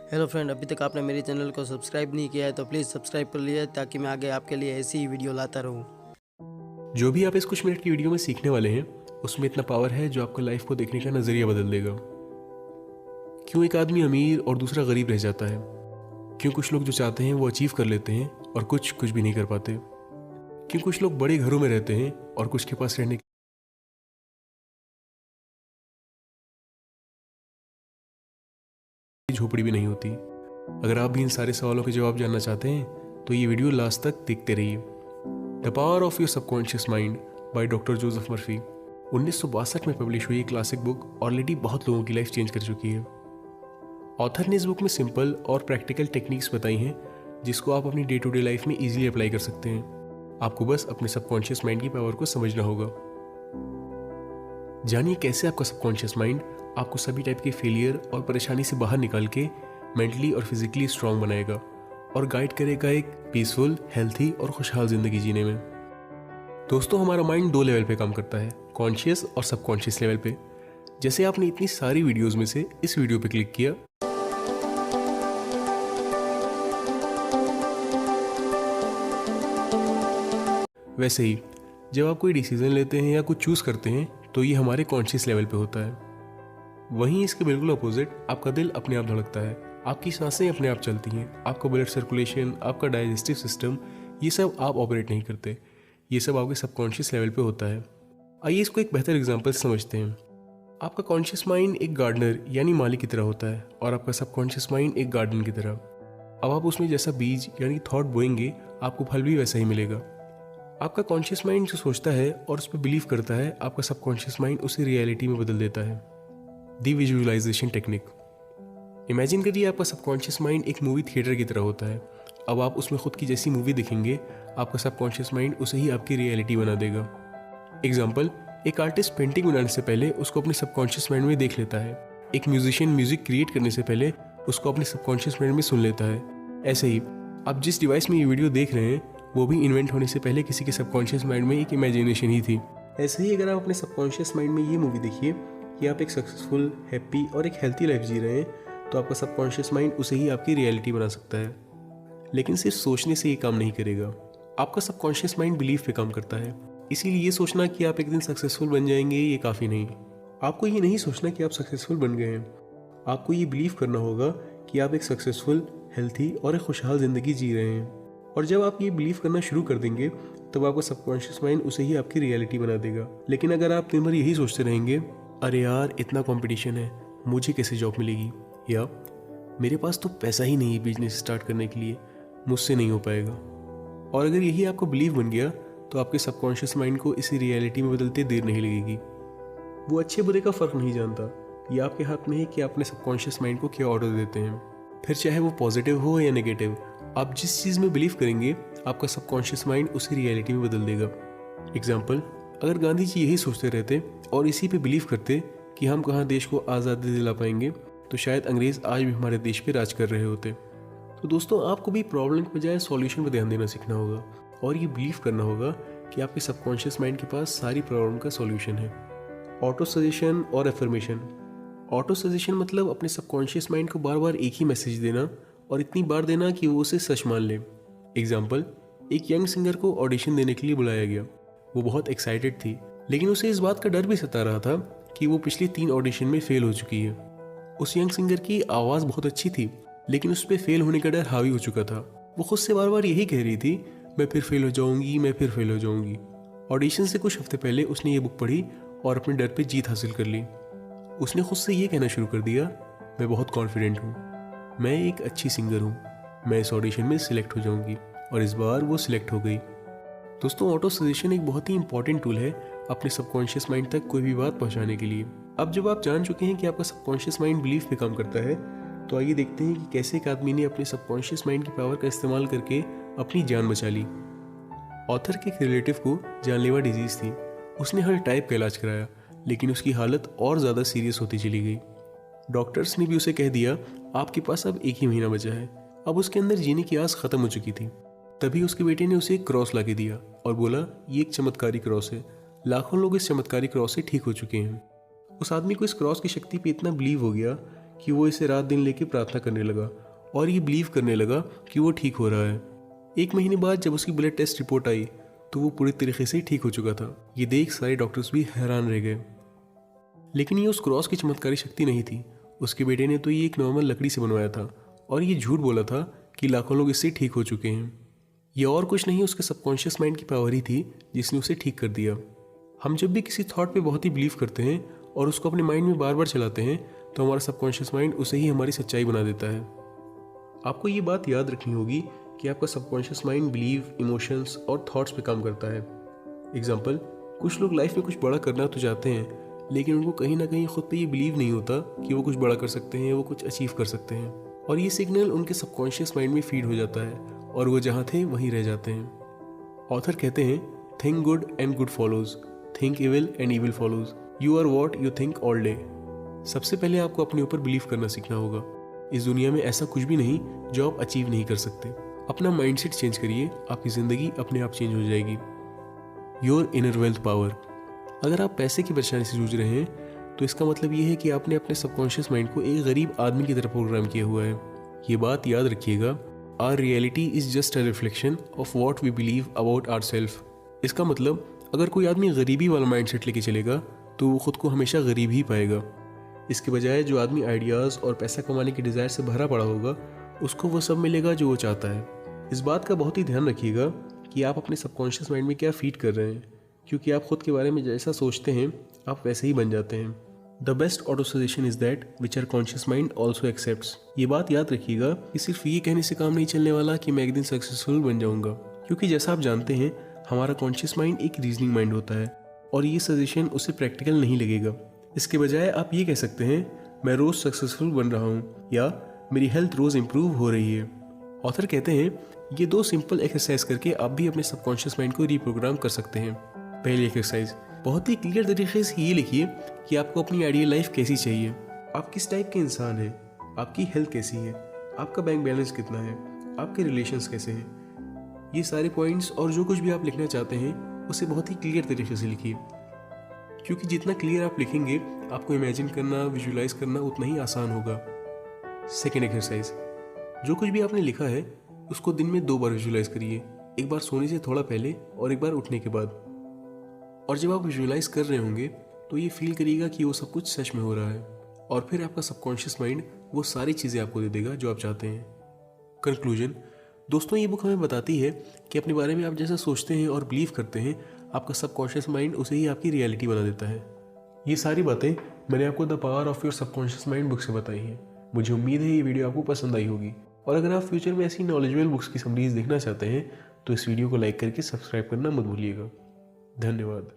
Hello friend, अभी तक आपने मेरे चैनल को सब्सक्राइब नहीं किया है तो प्लीज़ सब्सक्राइब कर लिए ताकि मैं आगे आपके लिए ऐसी ही वीडियो लाता रहूँ। जो भी आप इस कुछ मिनट की वीडियो में सीखने वाले हैं उसमें इतना पावर है जो आपको लाइफ को देखने का नजरिया बदल देगा। क्यों एक आदमी अमीर और दूसरा गरीब रह जाता है? क्यों कुछ लोग जो चाहते हैं वो अचीव कर लेते हैं और कुछ भी नहीं कर पाते? क्यों कुछ लोग बड़े घरों में रहते हैं और कुछ के पास रहने की झोपड़ी भी नहीं होती? अगर आप भी इन सारे सवालों के जवाब जानना चाहते हैं तो ये वीडियो लास्ट तक देखते रहिए। The power of your subconscious mind by doctor Joseph Murphy 1962 में पब्लिश हुई एक क्लासिक बुक ऑलरेडी बहुत लोगों की लाइफ चेंज कर चुकी है। ऑथर ने इस बुक में सिंपल और प्रैक्टिकल टेक्निक्स बताई हैं जिसको आप अपनी डे टू डे लाइफ में इजीली अप्लाई कर सकते हैं। आपको बस अपने सबकॉन्शियस माइंड की पावर को समझना होगा। जानिए कैसे आपका सबकॉन्शियस माइंड आपको सभी टाइप के फेलियर और परेशानी से बाहर निकाल के मेंटली और फिजिकली स्ट्रांग बनाएगा और गाइड करेगा एक पीसफुल, हेल्थी और खुशहाल जिंदगी जीने में। दोस्तों, हमारा माइंड 2 लेवल पे काम करता है, कॉन्शियस और सबकॉन्शियस लेवल पे। जैसे आपने इतनी सारी वीडियोस में से इस वीडियो पे क्लिक किया, वैसे ही जब आप कोई डिसीजन लेते हैं या कुछ चूज करते हैं तो ये हमारे कॉन्शियस लेवल पे होता है। वहीं इसके बिल्कुल अपोजिट आपका दिल अपने आप धड़कता है, आपकी सांसें अपने आप चलती हैं, आपका ब्लड सर्कुलेशन, आपका डाइजेस्टिव सिस्टम, ये सब आप ऑपरेट नहीं करते, ये सब आपके सबकॉन्शियस लेवल पे होता है। आइए इसको एक बेहतर एग्जांपल से समझते हैं। आपका कॉन्शियस माइंड एक गार्डनर यानी माली की तरह होता है और आपका सबकॉन्शियस माइंड एक गार्डन की तरह। अब आप उसमें जैसा बीज यानी थॉट बोएंगे आपको फल भी वैसा ही मिलेगा। आपका कॉन्शियस माइंड जो सोचता है और उस पर बिलीव करता है, आपका सबकॉन्शियस माइंड उसे रियलिटी में बदल देता है। दी विजुअलाइजेशन टेक्निक। इमेजिन करिए आपका सबकॉन्शियस माइंड एक मूवी थिएटर की तरह होता है। अब आप उसमें खुद की जैसी मूवी देखेंगे, आपका सबकॉन्शियस माइंड उसे ही आपकी रियलिटी बना देगा। एग्जाम्पल, एक आर्टिस्ट पेंटिंग बनाने से पहले उसको अपने सबकॉन्शियस माइंड में देख लेता है। एक म्यूजिशियन म्यूजिक क्रिएट करने से पहले उसको अपने सबकॉन्शियस माइंड में सुन लेता है। ऐसे ही आप जिस डिवाइस में ये वीडियो देख रहे हैं वो भी इन्वेंट होने से पहले किसी के सबकॉन्शियस माइंड में एक इमेजिनेशन ही थी। ऐसे ही अगर आप अपने सबकॉन्शियस माइंड में ये मूवी देखिए कि आप एक सक्सेसफुल, हैप्पी और एक हेल्थी लाइफ जी रहे हैं तो आपका सबकॉन्शियस माइंड उसे ही आपकी रियलिटी बना सकता है। लेकिन सिर्फ सोचने से ये काम नहीं करेगा। आपका सबकॉन्शियस माइंड बिलीफ पे काम करता है। इसीलिए ये सोचना कि आप एक दिन सक्सेसफुल बन जाएंगे ये काफ़ी नहीं। आपको ये नहीं सोचना कि आप सक्सेसफुल बन गए हैं। आपको ये बिलीव करना होगा कि आप एक सक्सेसफुल, हेल्थी और एक खुशहाल ज़िंदगी जी रहे हैं। और जब आप ये बिलीव करना शुरू कर देंगे तब आपका सबकॉन्शियस माइंड उसे ही आपकी रियलिटी बना देगा। लेकिन अगर आप दिन भर यही सोचते रहेंगे, अरे यार इतना कंपटीशन है, मुझे कैसे जॉब मिलेगी, या मेरे पास तो पैसा ही नहीं है बिजनेस स्टार्ट करने के लिए, मुझसे नहीं हो पाएगा, और अगर यही आपको बिलीव बन गया तो आपके सबकॉन्शियस माइंड को इसी रियलिटी में बदलते देर नहीं लगेगी। वो अच्छे बुरे का फ़र्क नहीं जानता। ये आपके हाथ में है कि आप अपने सबकॉन्शियस माइंड को क्या ऑर्डर देते हैं। फिर चाहे वो पॉजिटिव हो या नेगेटिव, आप जिस चीज़ में बिलीव करेंगे आपका सबकॉन्शियस माइंड उसी रियलिटी में बदल देगा। एग्जाम्पल, अगर गांधी जी यही सोचते रहते और इसी पे बिलीव करते कि हम कहाँ देश को आज़ादी दिला पाएंगे तो शायद अंग्रेज़ आज भी हमारे देश पे राज कर रहे होते। तो दोस्तों, आपको भी प्रॉब्लम के बजाय सॉल्यूशन पर ध्यान देना सीखना होगा और ये बिलीव करना होगा कि आपके सबकॉन्शियस माइंड के पास सारी प्रॉब्लम का सॉल्यूशन है। ऑटो सजेशन और एफर्मेशन। ऑटो सजेशन मतलब अपने सबकॉन्शियस माइंड को बार बार एक ही मैसेज देना और इतनी बार देना कि वो उसे सच मान ले। एग्जाम्पल, एक यंग सिंगर को ऑडिशन देने के लिए बुलाया गया। वो बहुत एक्साइटेड थी, लेकिन उसे इस बात का डर भी सता रहा था कि वो पिछली 3 ऑडिशन में फेल हो चुकी है। उस यंग सिंगर की आवाज़ बहुत अच्छी थी, लेकिन उस पर फेल होने का डर हावी हो चुका था। वो खुद से बार बार यही कह रही थी, मैं फिर फेल हो जाऊंगी, मैं फिर फेल हो जाऊंगी। ऑडिशन से कुछ हफ्ते पहले उसने ये बुक पढ़ी और अपने डर पे जीत हासिल कर ली। उसने खुद से ये कहना शुरू कर दिया, मैं बहुत कॉन्फिडेंट हूँ, मैं एक अच्छी सिंगर हूँ, मैं इस ऑडिशन में सिलेक्ट हो जाऊंगी, और इस बार वो सिलेक्ट हो गई। दोस्तों, ऑटो सजेशन एक बहुत ही इंपॉर्टेंट टूल है अपने सबकॉन्शियस माइंड तक कोई भी बात पहुंचाने के लिए। अब जब आप जान चुके हैं कि आपका सबकॉन्शियस माइंड बिलीफ पे काम करता है, तो आइए देखते हैं कि कैसे एक आदमी ने अपने सबकॉन्शियस माइंड की पावर का इस्तेमाल करके अपनी जान बचा ली। ऑथर के एक रिलेटिव को जानलेवा डिजीज थी। उसने हर टाइप का इलाज कराया, लेकिन उसकी हालत और ज़्यादा सीरियस होती चली गई। डॉक्टर्स ने भी उसे कह दिया, आपके पास अब 1 ही महीना बचा है। अब उसके अंदर जीने की आस खत्म हो चुकी थी। तभी उसके बेटे ने उसे एक क्रॉस ला के दिया और बोला, ये एक चमत्कारी क्रॉस है, लाखों लोग इस चमत्कारी क्रॉस से ठीक हो चुके हैं। उस आदमी को इस क्रॉस की शक्ति पे इतना बिलीव हो गया कि वो इसे रात दिन लेके प्रार्थना करने लगा और ये बिलीव करने लगा कि वो ठीक हो रहा है। 1 महीने बाद जब उसकी ब्लड टेस्ट रिपोर्ट आई तो वो पूरी तरीके से ठीक हो चुका था। ये देख सारे डॉक्टर्स भी हैरान रह गए। लेकिन ये उस क्रॉस की चमत्कारी शक्ति नहीं थी। उसके बेटे ने तो ये एक नॉर्मल लकड़ी से बनवाया था और ये झूठ बोला था कि लाखों लोग इससे ठीक हो चुके हैं। ये और कुछ नहीं, उसके सबकॉन्शियस माइंड की पावर ही थी जिसने उसे ठीक कर दिया। हम जब भी किसी थॉट पे बहुत ही बिलीव करते हैं और उसको अपने माइंड में बार बार चलाते हैं तो हमारा सबकॉन्शियस माइंड उसे ही हमारी सच्चाई बना देता है। आपको ये बात याद रखनी होगी कि आपका सबकॉन्शियस माइंड बिलीव, इमोशंस और थॉट्स पे काम करता है। एग्जाम्पल, कुछ लोग लाइफ में कुछ बड़ा करना तो चाहते हैं लेकिन उनको कहीं ना कहीं खुद पे ये बिलीव नहीं होता कि वो कुछ बड़ा कर सकते हैं, वो कुछ अचीव कर सकते हैं, और ये सिग्नल उनके सबकॉन्शियस माइंड में फीड हो जाता है और वो जहाँ थे वहीं रह जाते हैं। ऑथर कहते हैं, think good and good follows, think evil and evil follows, you are what you think all day. सबसे पहले आपको अपने ऊपर बिलीव करना सीखना होगा। इस दुनिया में ऐसा कुछ भी नहीं जो आप अचीव नहीं कर सकते। अपना माइंडसेट चेंज करिए, आपकी जिंदगी अपने आप चेंज हो जाएगी। Your inner wealth power. अगर आप पैसे की परेशानी से जूझ रहे हैं तो इसका मतलब ये है कि आपने अपने सबकॉन्शियस माइंड को एक गरीब आदमी की तरह प्रोग्राम किया हुआ है। ये बात याद रखिएगा, our reality is just a reflection of what we believe about our self. इसका मतलब अगर कोई आदमी गरीबी वाला माइंडसेट लेके चलेगा तो वो खुद को हमेशा गरीब ही पाएगा। इसके बजाय जो आदमी आइडियाज़ और पैसा कमाने की डिज़ायर से भरा पड़ा होगा उसको वो सब मिलेगा जो वो चाहता है। इस बात का बहुत ही ध्यान रखिएगा कि आप अपने सबकॉन्शियस माइंड में क्या फीड कर रहे हैं, क्योंकि आप खुद के बारे में जैसा सोचते हैं आप वैसे ही बन जाते हैं। The best autosuggestion is that which our conscious mind also accepts. ये बात याद रखिएगा कि सिर्फ ये कहने से काम नहीं चलने वाला कि मैं एक दिन सक्सेसफुल बन जाऊंगा, क्योंकि जैसा आप जानते हैं हमारा कॉन्शियस माइंड एक रीजनिंग माइंड होता है और ये सजेशन उसे प्रैक्टिकल नहीं लगेगा। इसके बजाय आप ये कह सकते हैं, मैं रोज सक्सेसफुल बन रहा हूँ या मेरी हेल्थ रोज इंप्रूव हो रही है। ऑथर कहते हैं, ये 2 सिंपल एक्सरसाइज करके आप भी अपने सबकॉन्शियस माइंड को रीप्रोग्राम कर सकते हैं। पहली एक्सरसाइज, बहुत ही क्लियर तरीके से ये लिखिए कि आपको अपनी आइडियल लाइफ कैसी चाहिए, आप किस टाइप के इंसान हैं, आपकी हेल्थ कैसी है, आपका बैंक बैलेंस कितना है, आपके रिलेशंस कैसे हैं। ये सारे पॉइंट्स और जो कुछ भी आप लिखना चाहते हैं उसे बहुत ही क्लियर तरीके से लिखिए, क्योंकि जितना क्लियर आप लिखेंगे आपको इमेजिन करना, विजुलाइज करना उतना ही आसान होगा। सेकेंड एक्सरसाइज, जो कुछ भी आपने लिखा है उसको दिन में 2 बार विजुलाइज करिए, एक बार सोने से थोड़ा पहले और एक बार उठने के बाद। और जब आप विजुलाइज कर रहे होंगे तो ये फील करिएगा कि वो सब कुछ सच में हो रहा है, और फिर आपका सबकॉन्शियस माइंड वो सारी चीज़ें आपको दे देगा जो आप चाहते हैं। कंक्लूजन, दोस्तों ये बुक हमें बताती है कि अपने बारे में आप जैसा सोचते हैं और बिलीव करते हैं आपका सबकॉन्शियस माइंड उसे ही आपकी रियलिटी बना देता है। ये सारी बातें मैंने आपको the power of your subconscious mind book से बताई हैं। मुझे उम्मीद है ये वीडियो आपको पसंद आई होगी, और अगर आप फ्यूचर में ऐसी नॉलेजेबल बुक्स की समरीज देखना चाहते हैं तो इस वीडियो को लाइक करके सब्सक्राइब करना मत भूलिएगा। धन्यवाद।